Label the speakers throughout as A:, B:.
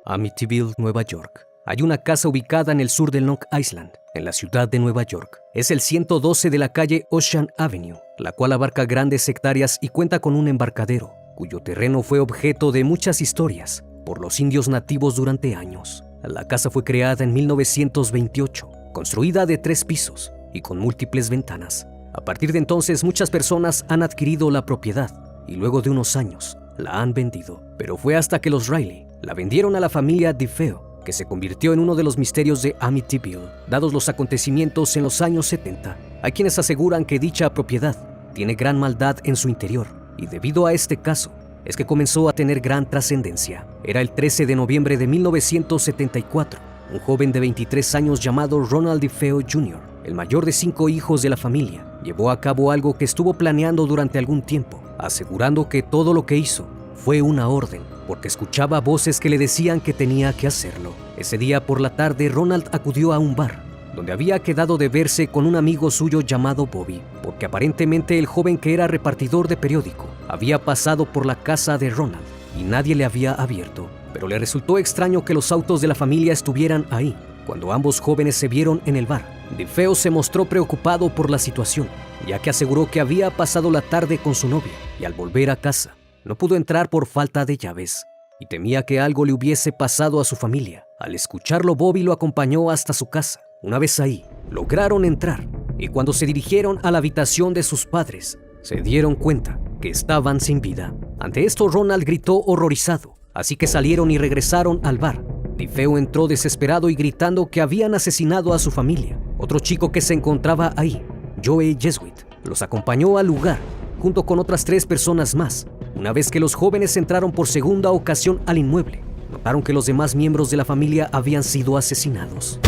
A: Amityville, Nueva York. Hay una casa ubicada en el sur de Long Island, en la ciudad de Nueva York. Es el 112 de la calle Ocean Avenue, la cual abarca grandes hectáreas y cuenta con un embarcadero, cuyo terreno fue objeto de muchas historias por los indios nativos durante años. La casa fue creada en 1928, construida de 3 pisos y con múltiples ventanas. A partir de entonces, muchas personas han adquirido la propiedad y luego de unos años la han vendido. Pero fue hasta que los Riley la vendieron a la familia DeFeo que se convirtió en uno de los misterios de Amityville, dados los acontecimientos en los años 70. Hay quienes aseguran que dicha propiedad tiene gran maldad en su interior, y debido a este caso, es que comenzó a tener gran trascendencia. Era el 13 de noviembre de 1974. Un joven de 23 años llamado Ronald DeFeo Jr., el mayor de 5 hijos de la familia, llevó a cabo algo que estuvo planeando durante algún tiempo, asegurando que todo lo que hizo fue una orden, porque escuchaba voces que le decían que tenía que hacerlo. Ese día por la tarde, Ronald acudió a un bar, donde había quedado de verse con un amigo suyo llamado Bobby, porque aparentemente el joven, que era repartidor de periódico, había pasado por la casa de Ronald y nadie le había abierto. Pero le resultó extraño que los autos de la familia estuvieran ahí. Cuando ambos jóvenes se vieron en el bar, DeFeo se mostró preocupado por la situación, ya que aseguró que había pasado la tarde con su novia y al volver a casa no pudo entrar por falta de llaves y temía que algo le hubiese pasado a su familia. Al escucharlo, Bobby lo acompañó hasta su casa. Una vez ahí, lograron entrar y cuando se dirigieron a la habitación de sus padres, se dieron cuenta que estaban sin vida. Ante esto, Ronald gritó horrorizado, así que salieron y regresaron al bar. DeFeo entró desesperado y gritando que habían asesinado a su familia. Otro chico que se encontraba ahí, Joey Jesuit, los acompañó al lugar junto con otras 3 personas más. Una vez que los jóvenes entraron por segunda ocasión al inmueble, notaron que los demás miembros de la familia habían sido asesinados.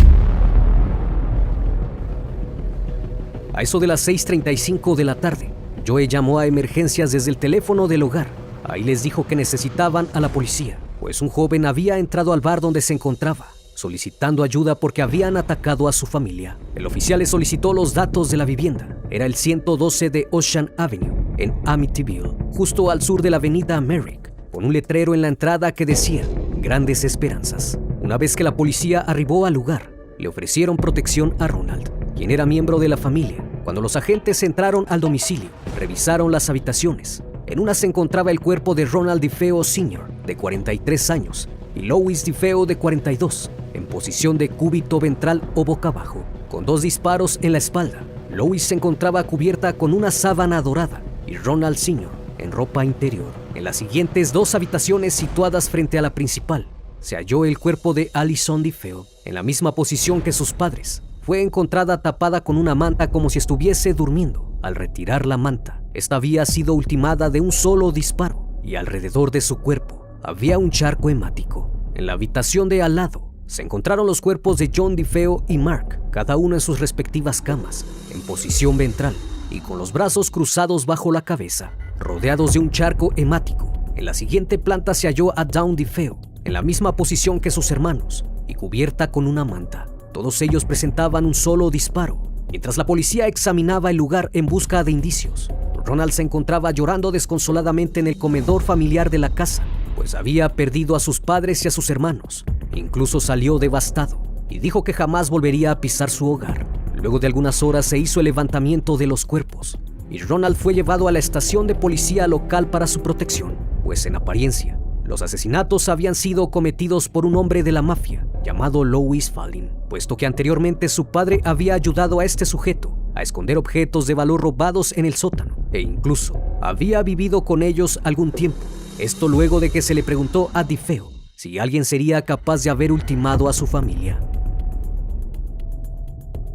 A: A eso de las 6:35 de la tarde, Joey llamó a emergencias desde el teléfono del hogar. Ahí les dijo que necesitaban a la policía, pues un joven había entrado al bar donde se encontraba, solicitando ayuda porque habían atacado a su familia. El oficial le solicitó los datos de la vivienda. Era el 112 de Ocean Avenue, en Amityville, justo al sur de la avenida Merrick, con un letrero en la entrada que decía Grandes Esperanzas. Una vez que la policía arribó al lugar, le ofrecieron protección a Ronald, quien era miembro de la familia. Cuando los agentes entraron al domicilio, revisaron las habitaciones. En una se encontraba el cuerpo de Ronald DeFeo Sr., de 43 años, y Lois DeFeo, de 42, en posición de cúbito ventral o boca abajo, con 2 disparos en la espalda. Lois se encontraba cubierta con una sábana dorada y Ronald Sr. en ropa interior. En las siguientes 2 habitaciones situadas frente a la principal, se halló el cuerpo de Allison DeFeo, en la misma posición que sus padres. Fue encontrada tapada con una manta como si estuviese durmiendo. Al retirar la manta, esta había sido ultimada de un solo disparo y alrededor de su cuerpo había un charco hemático. En la habitación de al lado se encontraron los cuerpos de John DeFeo y Mark, cada uno en sus respectivas camas, en posición ventral y con los brazos cruzados bajo la cabeza, rodeados de un charco hemático. En la siguiente planta se halló a Dawn DeFeo, en la misma posición que sus hermanos y cubierta con una manta. Todos ellos presentaban un solo disparo. Mientras la policía examinaba el lugar en busca de indicios, Ronald se encontraba llorando desconsoladamente en el comedor familiar de la casa, pues había perdido a sus padres y a sus hermanos. Incluso salió devastado y dijo que jamás volvería a pisar su hogar. Luego de algunas horas se hizo el levantamiento de los cuerpos y Ronald fue llevado a la estación de policía local para su protección, pues en apariencia los asesinatos habían sido cometidos por un hombre de la mafia llamado Louis Fallin, puesto que anteriormente su padre había ayudado a este sujeto a esconder objetos de valor robados en el sótano e incluso había vivido con ellos algún tiempo. Esto luego de que se le preguntó a DeFeo si alguien sería capaz de haber ultimado a su familia.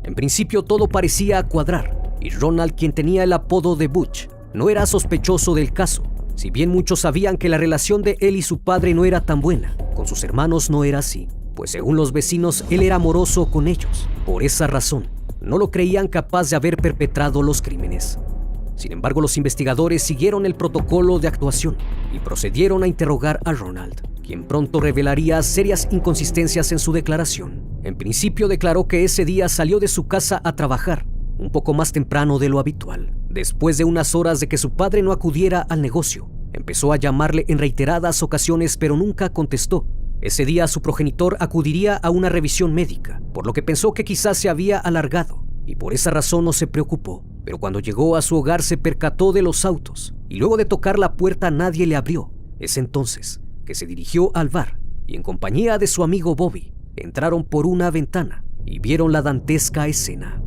A: En principio todo parecía cuadrar y Ronald, quien tenía el apodo de Butch, no era sospechoso del caso. Si bien muchos sabían que la relación de él y su padre no era tan buena, con sus hermanos no era así, pues según los vecinos él era amoroso con ellos. Por esa razón, no lo creían capaz de haber perpetrado los crímenes. Sin embargo, los investigadores siguieron el protocolo de actuación y procedieron a interrogar a Ronald, quien pronto revelaría serias inconsistencias en su declaración. En principio declaró que ese día salió de su casa a trabajar un poco más temprano de lo habitual. Después de unas horas de que su padre no acudiera al negocio, empezó a llamarle en reiteradas ocasiones, pero nunca contestó. Ese día su progenitor acudiría a una revisión médica, por lo que pensó que quizás se había alargado y por esa razón no se preocupó. Pero cuando llegó a su hogar se percató de los autos y luego de tocar la puerta nadie le abrió. Es entonces que se dirigió al bar y en compañía de su amigo Bobby entraron por una ventana y vieron la dantesca escena.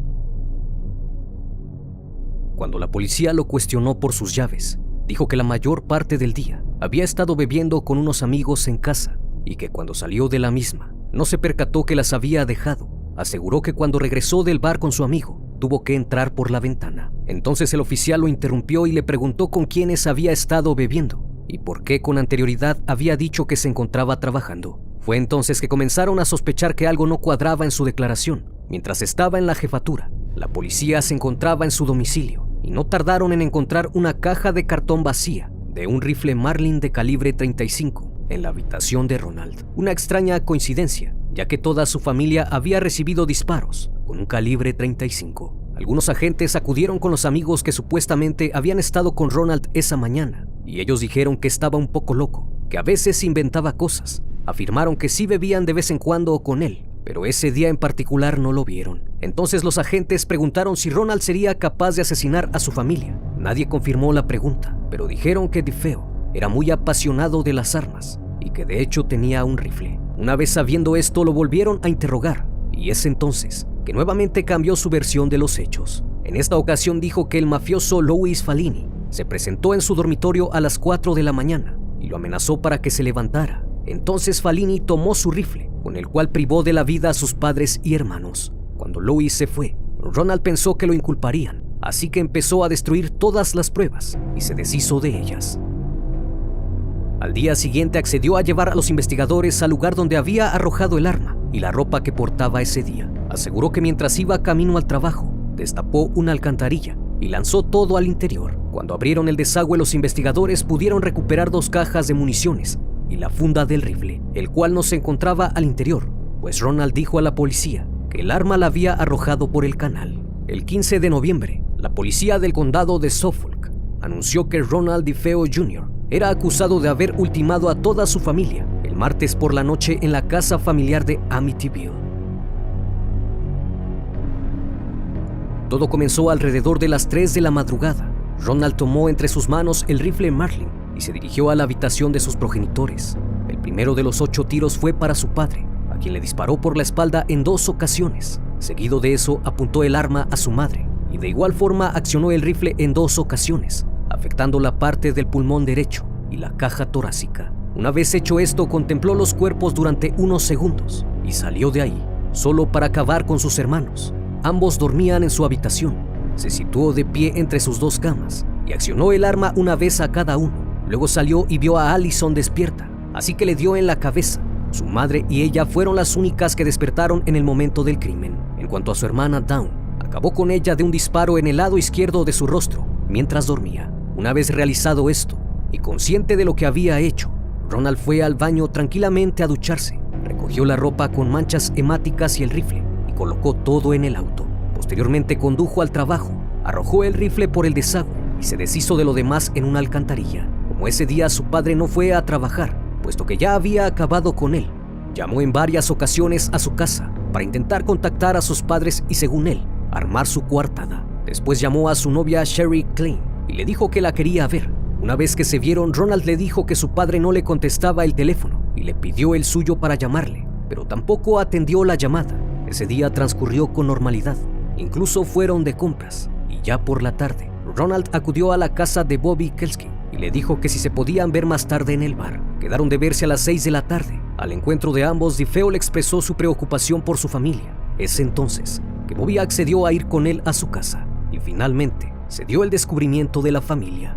A: Cuando la policía lo cuestionó por sus llaves, dijo que la mayor parte del día había estado bebiendo con unos amigos en casa y que cuando salió de la misma no se percató que las había dejado. Aseguró que cuando regresó del bar con su amigo tuvo que entrar por la ventana. Entonces el oficial lo interrumpió y le preguntó con quiénes había estado bebiendo y por qué con anterioridad había dicho que se encontraba trabajando. Fue entonces que comenzaron a sospechar que algo no cuadraba en su declaración. Mientras estaba en la jefatura, la policía se encontraba en su domicilio y no tardaron en encontrar una caja de cartón vacía de un rifle Marlin de calibre 35 en la habitación de Ronald. Una extraña coincidencia, ya que toda su familia había recibido disparos con un calibre 35. Algunos agentes acudieron con los amigos que supuestamente habían estado con Ronald esa mañana y ellos dijeron que estaba un poco loco, que a veces inventaba cosas. Afirmaron que sí bebían de vez en cuando con él, pero ese día en particular no lo vieron. Entonces los agentes preguntaron si Ronald sería capaz de asesinar a su familia. Nadie confirmó la pregunta, pero dijeron que DeFeo era muy apasionado de las armas y que de hecho tenía un rifle. Una vez sabiendo esto lo volvieron a interrogar y es entonces que nuevamente cambió su versión de los hechos. En esta ocasión dijo que el mafioso Louis Falini se presentó en su dormitorio a las 4 de la mañana y lo amenazó para que se levantara. Entonces Falini tomó su rifle, con el cual privó de la vida a sus padres y hermanos. Cuando Louis se fue, Ronald pensó que lo inculparían, así que empezó a destruir todas las pruebas y se deshizo de ellas. Al día siguiente accedió a llevar a los investigadores al lugar donde había arrojado el arma y la ropa que portaba ese día. Aseguró que mientras iba camino al trabajo, destapó una alcantarilla y lanzó todo al interior. Cuando abrieron el desagüe, los investigadores pudieron recuperar 2 cajas de municiones y la funda del rifle, el cual no se encontraba al interior, pues Ronald dijo a la policía que el arma la había arrojado por el canal. El 15 de noviembre, la policía del condado de Suffolk anunció que Ronald DeFeo Jr. era acusado de haber ultimado a toda su familia el martes por la noche en la casa familiar de Amityville. Todo comenzó alrededor de las 3 de la madrugada. Ronald tomó entre sus manos el rifle Marlin y se dirigió a la habitación de sus progenitores. El primero de los 8 tiros fue para su padre, a quien le disparó por la espalda en 2 ocasiones. Seguido de eso, apuntó el arma a su madre y de igual forma accionó el rifle en 2 ocasiones, afectando la parte del pulmón derecho y la caja torácica. Una vez hecho esto, contempló los cuerpos durante unos segundos y salió de ahí, solo para acabar con sus hermanos. Ambos dormían en su habitación. Se situó de pie entre sus 2 camas y accionó el arma una vez a cada uno. Luego salió y vio a Allison despierta, así que le dio en la cabeza. Su madre y ella fueron las únicas que despertaron en el momento del crimen. En cuanto a su hermana Dawn, acabó con ella de un disparo en el lado izquierdo de su rostro mientras dormía. Una vez realizado esto y consciente de lo que había hecho, Ronald fue al baño tranquilamente a ducharse, recogió la ropa con manchas hemáticas y el rifle y colocó todo en el auto. Posteriormente condujo al trabajo, arrojó el rifle por el desagüe y se deshizo de lo demás en una alcantarilla. Como ese día su padre no fue a trabajar, puesto que ya había acabado con él, llamó en varias ocasiones a su casa para intentar contactar a sus padres y, según él, armar su coartada. Después llamó a su novia Sherry Klein y le dijo que la quería ver. Una vez que se vieron, Ronald le dijo que su padre no le contestaba el teléfono y le pidió el suyo para llamarle, pero tampoco atendió la llamada. Ese día transcurrió con normalidad, incluso fueron de compras, y ya por la tarde, Ronald acudió a la casa de Bobby Kelsky y le dijo que si se podían ver más tarde en el bar. Quedaron de verse a las 6 de la tarde. Al encuentro de ambos, DeFeo le expresó su preocupación por su familia. Es entonces que Bobby accedió a ir con él a su casa y finalmente se dio el descubrimiento de la familia.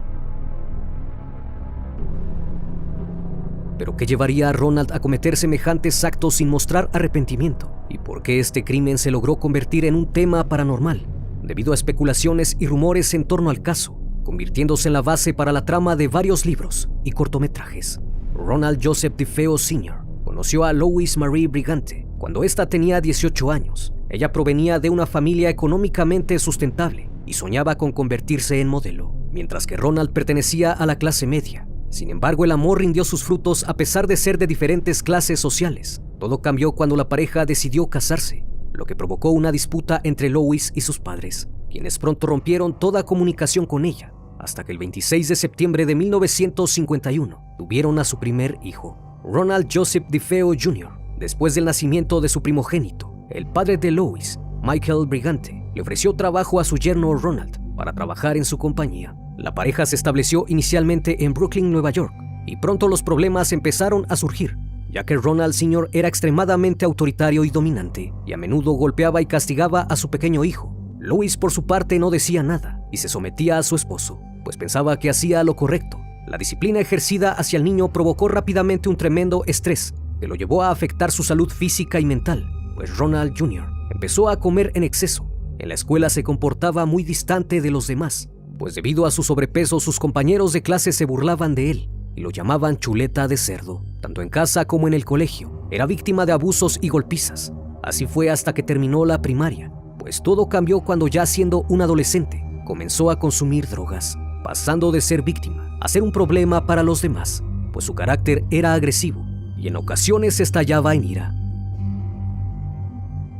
A: ¿Pero qué llevaría a Ronald a cometer semejantes actos sin mostrar arrepentimiento? ¿Y por qué este crimen se logró convertir en un tema paranormal? Debido a especulaciones y rumores en torno al caso, convirtiéndose en la base para la trama de varios libros y cortometrajes. Ronald Joseph DeFeo Sr. conoció a Louise Marie Brigante cuando ésta tenía 18 años. Ella provenía de una familia económicamente sustentable y soñaba con convertirse en modelo, mientras que Ronald pertenecía a la clase media Sin embargo, el amor rindió sus frutos a pesar de ser de diferentes clases sociales. Todo cambió cuando la pareja decidió casarse, lo que provocó una disputa entre Lois y sus padres, quienes pronto rompieron toda comunicación con ella, hasta que el 26 de septiembre de 1951 tuvieron a su primer hijo, Ronald Joseph DeFeo Jr. Después del nacimiento de su primogénito, el padre de Lois, Michael Brigante, le ofreció trabajo a su yerno Ronald para trabajar en su compañía. La pareja se estableció inicialmente en Brooklyn, Nueva York, y pronto los problemas empezaron a surgir, ya que Ronald Sr. era extremadamente autoritario y dominante, y a menudo golpeaba y castigaba a su pequeño hijo. Lois, por su parte, no decía nada y se sometía a su esposo, pues pensaba que hacía lo correcto. La disciplina ejercida hacia el niño provocó rápidamente un tremendo estrés que lo llevó a afectar su salud física y mental, pues Ronald Jr. empezó a comer en exceso. En la escuela se comportaba muy distante de los demás, pues debido a su sobrepeso sus compañeros de clase se burlaban de él y lo llamaban chuleta de cerdo. Tanto en casa como en el colegio, era víctima de abusos y golpizas. Así fue hasta que terminó la primaria, pues todo cambió cuando, ya siendo un adolescente, comenzó a consumir drogas, pasando de ser víctima a ser un problema para los demás, pues su carácter era agresivo y en ocasiones estallaba en ira.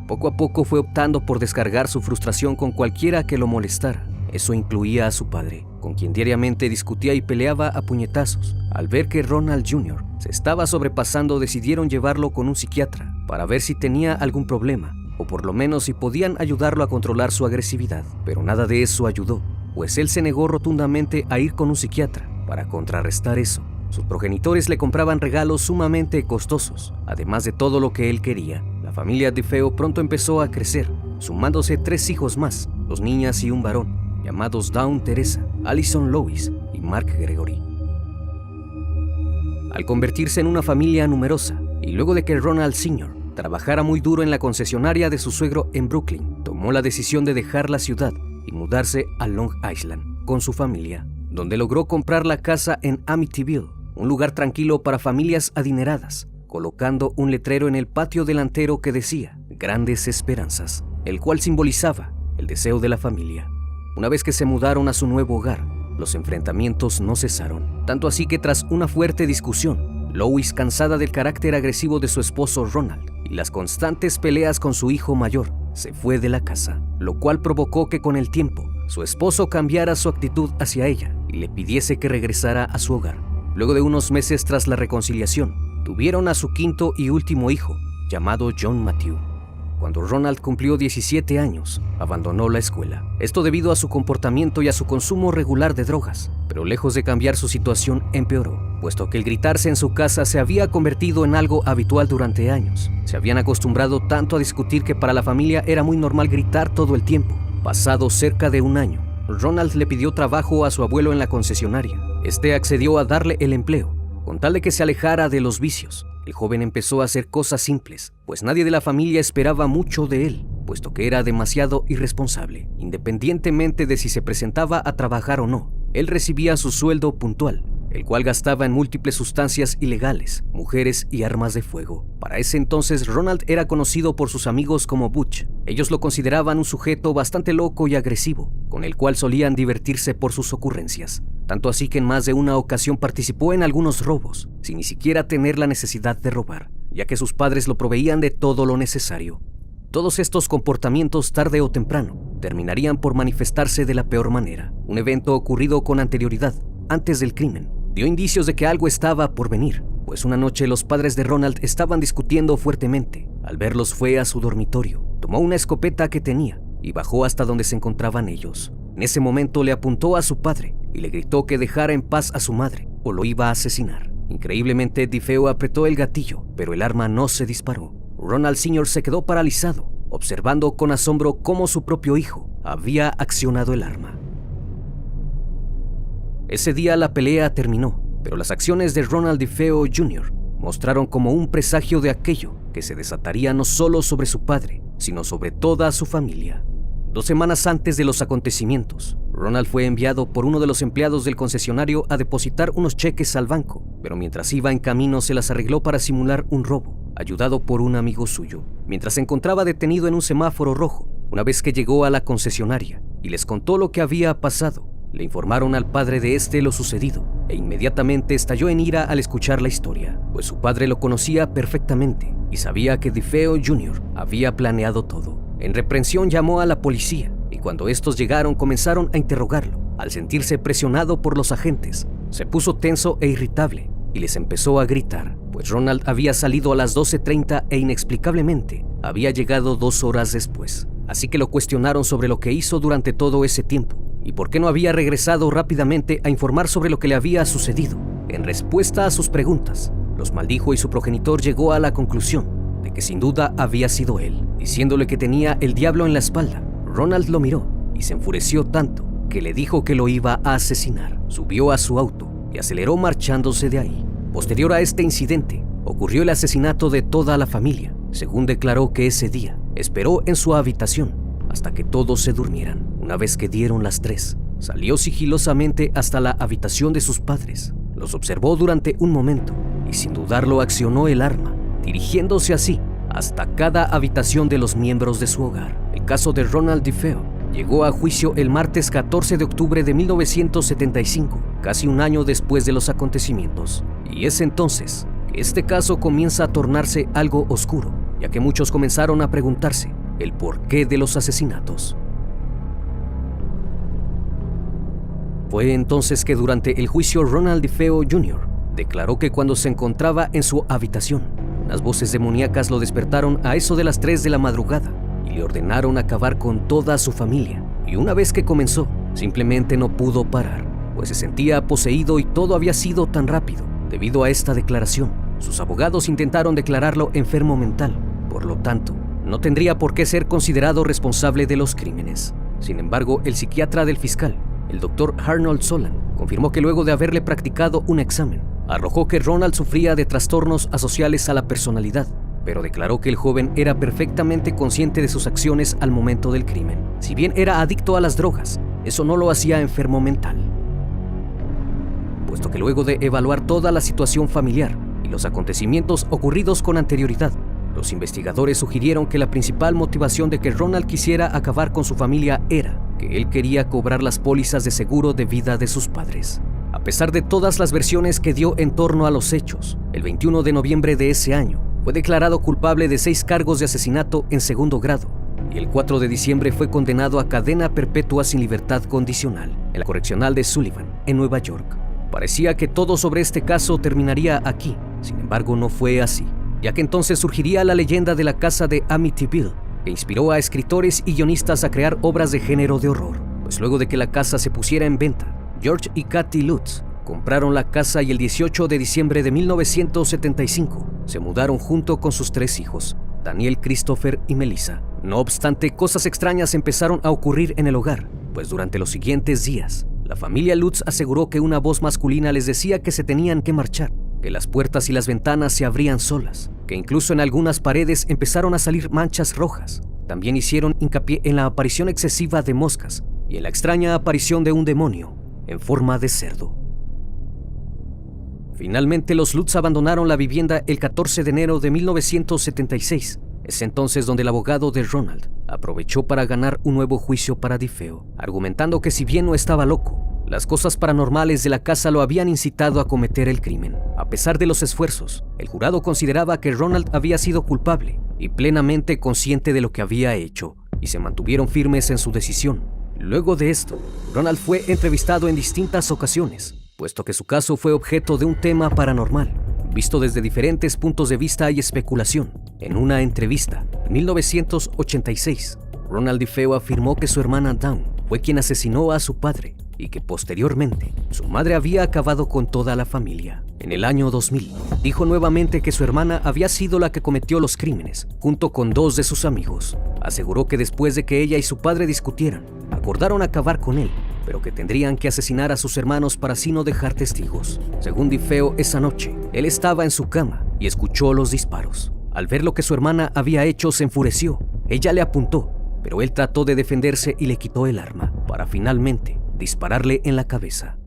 A: Poco a poco fue optando por descargar su frustración con cualquiera que lo molestara. Eso incluía a su padre, con quien diariamente discutía y peleaba a puñetazos. Al ver que Ronald Jr. se estaba sobrepasando, decidieron llevarlo con un psiquiatra para ver si tenía algún problema, o por lo menos si podían ayudarlo a controlar su agresividad. Pero nada de eso ayudó, pues él se negó rotundamente a ir con un psiquiatra. Para contrarrestar eso, sus progenitores le compraban regalos sumamente costosos, además de todo lo que él quería. La familia DeFeo pronto empezó a crecer, sumándose 3 hijos más, 2 niñas y un varón, llamados Dawn Teresa, Allison Lois y Mark Gregory. Al convertirse en una familia numerosa, y luego de que Ronald Sr. trabajara muy duro en la concesionaria de su suegro en Brooklyn, tomó la decisión de dejar la ciudad y mudarse a Long Island con su familia, donde logró comprar la casa en Amityville, un lugar tranquilo para familias adineradas, colocando un letrero en el patio delantero que decía Grandes Esperanzas, el cual simbolizaba el deseo de la familia. Una vez que se mudaron a su nuevo hogar, los enfrentamientos no cesaron, tanto así que tras una fuerte discusión, Lois, cansada del carácter agresivo de su esposo Ronald y las constantes peleas con su hijo mayor, se fue de la casa, lo cual provocó que con el tiempo su esposo cambiara su actitud hacia ella y le pidiese que regresara a su hogar. Luego de unos meses tras la reconciliación, tuvieron a su quinto y último hijo, llamado John Matthew. Cuando Ronald cumplió 17 años, abandonó la escuela. Esto debido a su comportamiento y a su consumo regular de drogas, pero lejos de cambiar su situación empeoró, puesto que el gritarse en su casa se había convertido en algo habitual durante años. Se habían acostumbrado tanto a discutir que para la familia era muy normal gritar todo el tiempo. Pasado cerca de un año, Ronald le pidió trabajo a su abuelo en la concesionaria. Este accedió a darle el empleo, con tal de que se alejara de los vicios. El joven empezó a hacer cosas simples, pues nadie de la familia esperaba mucho de él, puesto que era demasiado irresponsable. Independientemente de si se presentaba a trabajar o no, él recibía su sueldo puntual, el cual gastaba en múltiples sustancias ilegales, mujeres y armas de fuego. Para ese entonces, Ronald era conocido por sus amigos como Butch. Ellos lo consideraban un sujeto bastante loco y agresivo, con el cual solían divertirse por sus ocurrencias. Tanto así que en más de una ocasión participó en algunos robos, sin ni siquiera tener la necesidad de robar, ya que sus padres lo proveían de todo lo necesario. Todos estos comportamientos, tarde o temprano, terminarían por manifestarse de la peor manera. Un evento ocurrido con anterioridad, antes del crimen, dio indicios de que algo estaba por venir, pues una noche los padres de Ronald estaban discutiendo fuertemente. Al verlos fue a su dormitorio, tomó una escopeta que tenía y bajó hasta donde se encontraban ellos. En ese momento le apuntó a su padre y le gritó que dejara en paz a su madre o lo iba a asesinar. Increíblemente, DeFeo apretó el gatillo, pero el arma no se disparó. Ronald Sr. se quedó paralizado, observando con asombro cómo su propio hijo había accionado el arma. Ese día la pelea terminó, pero las acciones de Ronald DeFeo Jr. mostraron como un presagio de aquello que se desataría no solo sobre su padre, sino sobre toda su familia. 2 semanas antes de los acontecimientos, Ronald fue enviado por uno de los empleados del concesionario a depositar unos cheques al banco, pero mientras iba en camino se las arregló para simular un robo, ayudado por un amigo suyo. Mientras se encontraba detenido en un semáforo rojo, una vez que llegó a la concesionaria y les contó lo que había pasado, Le informaron al padre de este lo sucedido e inmediatamente estalló en ira al escuchar la historia, pues su padre lo conocía perfectamente y sabía que DeFeo Jr. había planeado todo. En reprensión llamó a la policía y cuando estos llegaron comenzaron a interrogarlo. Al sentirse presionado por los agentes, se puso tenso e irritable y les empezó a gritar, pues Ronald había salido a las 12:30 e inexplicablemente había llegado 2 horas después. Así que lo cuestionaron sobre lo que hizo durante todo ese tiempo y por qué no había regresado rápidamente a informar sobre lo que le había sucedido. En respuesta a sus preguntas, los maldijo y su progenitor llegó a la conclusión de que sin duda había sido él, diciéndole que tenía el diablo en la espalda. Ronald lo miró y se enfureció tanto que le dijo que lo iba a asesinar. Subió a su auto y aceleró marchándose de ahí. Posterior a este incidente, ocurrió el asesinato de toda la familia. Según declaró que ese día, esperó en su habitación hasta que todos se durmieran. Una vez que dieron las 3, salió sigilosamente hasta la habitación de sus padres. Los observó durante un momento y sin dudarlo accionó el arma, dirigiéndose así hasta cada habitación de los miembros de su hogar. El caso de Ronald DeFeo llegó a juicio el martes 14 de octubre de 1975, casi un año después de los acontecimientos. Y es entonces que este caso comienza a tornarse algo oscuro, ya que muchos comenzaron a preguntarse el porqué de los asesinatos. Fue entonces que durante el juicio Ronald DeFeo Jr. declaró que cuando se encontraba en su habitación, unas voces demoníacas lo despertaron a eso de las 3 de la madrugada y le ordenaron acabar con toda su familia. Y una vez que comenzó, simplemente no pudo parar, pues se sentía poseído y todo había sido tan rápido. Debido a esta declaración, sus abogados intentaron declararlo enfermo mental, por lo tanto, no tendría por qué ser considerado responsable de los crímenes. Sin embargo, el psiquiatra del fiscal, el Dr. Arnold Solan, confirmó que luego de haberle practicado un examen, arrojó que Ronald sufría de trastornos asociales a la personalidad, pero declaró que el joven era perfectamente consciente de sus acciones al momento del crimen. Si bien era adicto a las drogas, eso no lo hacía enfermo mental, puesto que luego de evaluar toda la situación familiar y los acontecimientos ocurridos con anterioridad, los investigadores sugirieron que la principal motivación de que Ronald quisiera acabar con su familia era que él quería cobrar las pólizas de seguro de vida de sus padres. A pesar de todas las versiones que dio en torno a los hechos, el 21 de noviembre de ese año fue declarado culpable de 6 cargos de asesinato en segundo grado y el 4 de diciembre fue condenado a cadena perpetua sin libertad condicional en la correccional de Sullivan, en Nueva York. Parecía que todo sobre este caso terminaría aquí, sin embargo no fue así, ya que entonces surgiría la leyenda de la casa de Amityville, que inspiró a escritores y guionistas a crear obras de género de horror. Pues luego de que la casa se pusiera en venta, George y Kathy Lutz compraron la casa y el 18 de diciembre de 1975 se mudaron junto con sus 3 hijos, Daniel, Christopher y Melissa. No obstante, cosas extrañas empezaron a ocurrir en el hogar, pues durante los siguientes días, la familia Lutz aseguró que una voz masculina les decía que se tenían que marchar, que las puertas y las ventanas se abrían solas, que incluso en algunas paredes empezaron a salir manchas rojas. También hicieron hincapié en la aparición excesiva de moscas y en la extraña aparición de un demonio en forma de cerdo. Finalmente, los Lutz abandonaron la vivienda el 14 de enero de 1976. Es entonces donde el abogado de Ronald aprovechó para ganar un nuevo juicio para DeFeo, argumentando que si bien no estaba loco, las cosas paranormales de la casa lo habían incitado a cometer el crimen. A pesar de los esfuerzos, el jurado consideraba que Ronald había sido culpable y plenamente consciente de lo que había hecho, y se mantuvieron firmes en su decisión. Luego de esto, Ronald fue entrevistado en distintas ocasiones, puesto que su caso fue objeto de un tema paranormal, visto desde diferentes puntos de vista y especulación. En una entrevista, en 1986, Ronald DeFeo afirmó que su hermana Dawn fue quien asesinó a su padre y que posteriormente su madre había acabado con toda la familia. En el año 2000, dijo nuevamente que su hermana había sido la que cometió los crímenes, junto con 2 de sus amigos. Aseguró que después de que ella y su padre discutieran, acordaron acabar con él, pero que tendrían que asesinar a sus hermanos para así no dejar testigos. Según DeFeo, esa noche, él estaba en su cama y escuchó los disparos. Al ver lo que su hermana había hecho, se enfureció. Ella le apuntó, pero él trató de defenderse y le quitó el arma, para finalmente dispararle en la cabeza.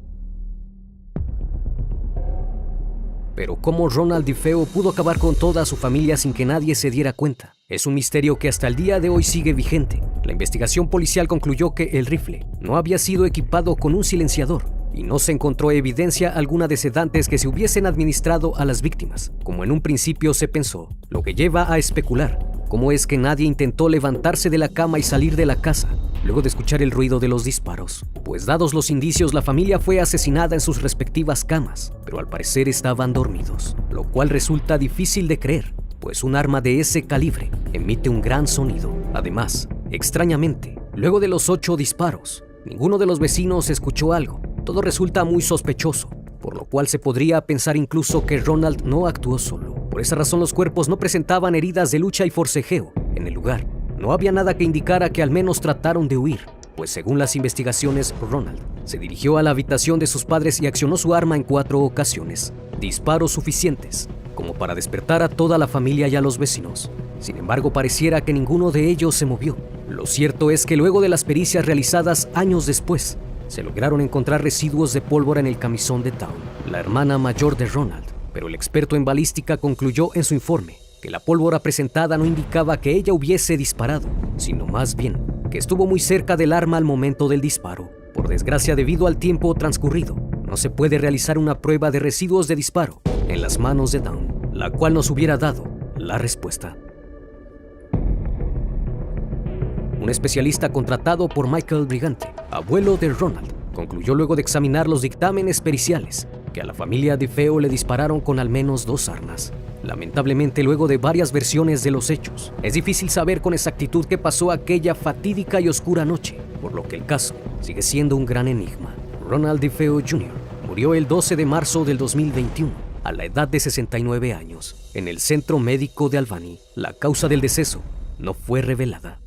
A: Pero cómo Ronald DeFeo pudo acabar con toda su familia sin que nadie se diera cuenta es un misterio que hasta el día de hoy sigue vigente. La investigación policial concluyó que el rifle no había sido equipado con un silenciador y no se encontró evidencia alguna de sedantes que se hubiesen administrado a las víctimas, como en un principio se pensó, lo que lleva a especular cómo es que nadie intentó levantarse de la cama y salir de la casa luego de escuchar el ruido de los disparos, pues dados los indicios la familia fue asesinada en sus respectivas camas, pero al parecer estaban dormidos, lo cual resulta difícil de creer, pues un arma de ese calibre emite un gran sonido. Además, extrañamente, luego de los 8 disparos, ninguno de los vecinos escuchó algo. Todo resulta muy sospechoso, por lo cual se podría pensar incluso que Ronald no actuó solo. Por esa razón los cuerpos no presentaban heridas de lucha y forcejeo en el lugar. No había nada que indicara que al menos trataron de huir, pues según las investigaciones, Ronald se dirigió a la habitación de sus padres y accionó su arma en 4 ocasiones, disparos suficientes como para despertar a toda la familia y a los vecinos. Sin embargo, pareciera que ninguno de ellos se movió. Lo cierto es que luego de las pericias realizadas años después, se lograron encontrar residuos de pólvora en el camisón de Dawn, la hermana mayor de Ronald, pero el experto en balística concluyó en su informe que la pólvora presentada no indicaba que ella hubiese disparado, sino más bien que estuvo muy cerca del arma al momento del disparo. Por desgracia, debido al tiempo transcurrido, no se puede realizar una prueba de residuos de disparo en las manos de Dawn, la cual nos hubiera dado la respuesta. Un especialista contratado por Michael Brigante, abuelo de Ronald, concluyó luego de examinar los dictámenes periciales que a la familia DeFeo le dispararon con al menos 2 armas. Lamentablemente, luego de varias versiones de los hechos, es difícil saber con exactitud qué pasó aquella fatídica y oscura noche, por lo que el caso sigue siendo un gran enigma. Ronald DeFeo Jr. murió el 12 de marzo del 2021, a la edad de 69 años, en el Centro Médico de Albany. La causa del deceso no fue revelada.